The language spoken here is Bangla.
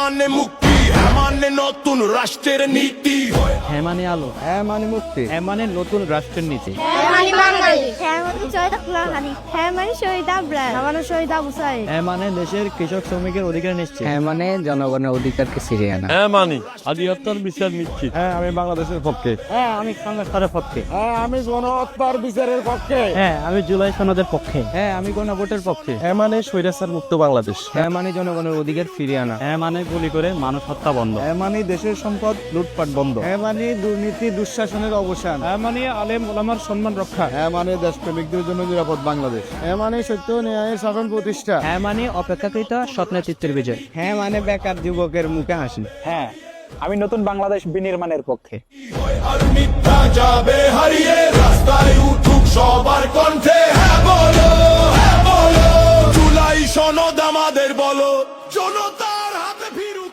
মানে মুক্তি, হ্যাঁ মানে নতুন রাষ্ট্রের নীতি। হ্যাঁ মানে আলো, হ্যাঁ মানে মুক্তি, হ্যাঁ মানে নতুন রাষ্ট্রের নীতি। হ্যাঁ মানে বাঙালি, হ্যাঁ মানে শহীদ আফ্রিদি, হ্যাঁ মানে শহীদ আবরার, হ্যাঁ মানে শহীদ আবু সাইদ। হ্যাঁ মানে দেশের কৃষক শ্রমিকের অধিকার নিশ্চিত। হ্যাঁ মানে জনগণের অধিকারকে ছিনিয়ে আনা। হ্যাঁ মানি আধিপত্যের বিচার নিশ্চিত। হ্যাঁ আমি বাংলাদেশের পক্ষে। হ্যাঁ আমি সংস্কারের পক্ষে। হ্যাঁ আমি গণহত্যার বিচারের পক্ষে। হ্যাঁ আমি জুলাই সনদের পক্ষে। হ্যাঁ আমি গণভোটের পক্ষে। হ্যাঁ মানে স্বৈরাচার মুক্ত বাংলাদেশ। হ্যাঁ মানে জনগণের অধিকার ফিরিয়ে আনা। হ্যাঁ মানে গুলি করে মানুষ হত্যা বন্ধ। হ্যাঁ মানে দেশের সম্পদ লুটপাট বন্ধ। হ্যাঁ মানে দুর্নীতি দুঃশাসনের অবসান। হ্যাঁ মানে আলেম ওলামার সম্মান রক্ষা। হ্যাঁ মানে দেশপ্রেমিকদের জন্য নিরাপদ বাংলাদেশ। হ্যাঁ মানে সত্য ও ন্যায়ের শাসন প্রতিষ্ঠা। হ্যাঁ মানে অপেক্ষাকৃত সৎ নেতৃত্বের বিজয়। হ্যাঁ মানে বেকার যুবকের মুখে হাসি। হ্যাঁ আমি নতুন বাংলাদেশ বিনির্মাণের পক্ষে। আর মিথ্যা যাবে হারিয়ে, রাস্তায় উঠুক সবার কণ্ঠে, হ্যাঁ বলো, হ্যাঁ বলো। জুলাই সনদ আমাদের বলো, জনতার হাতে ফিরুক।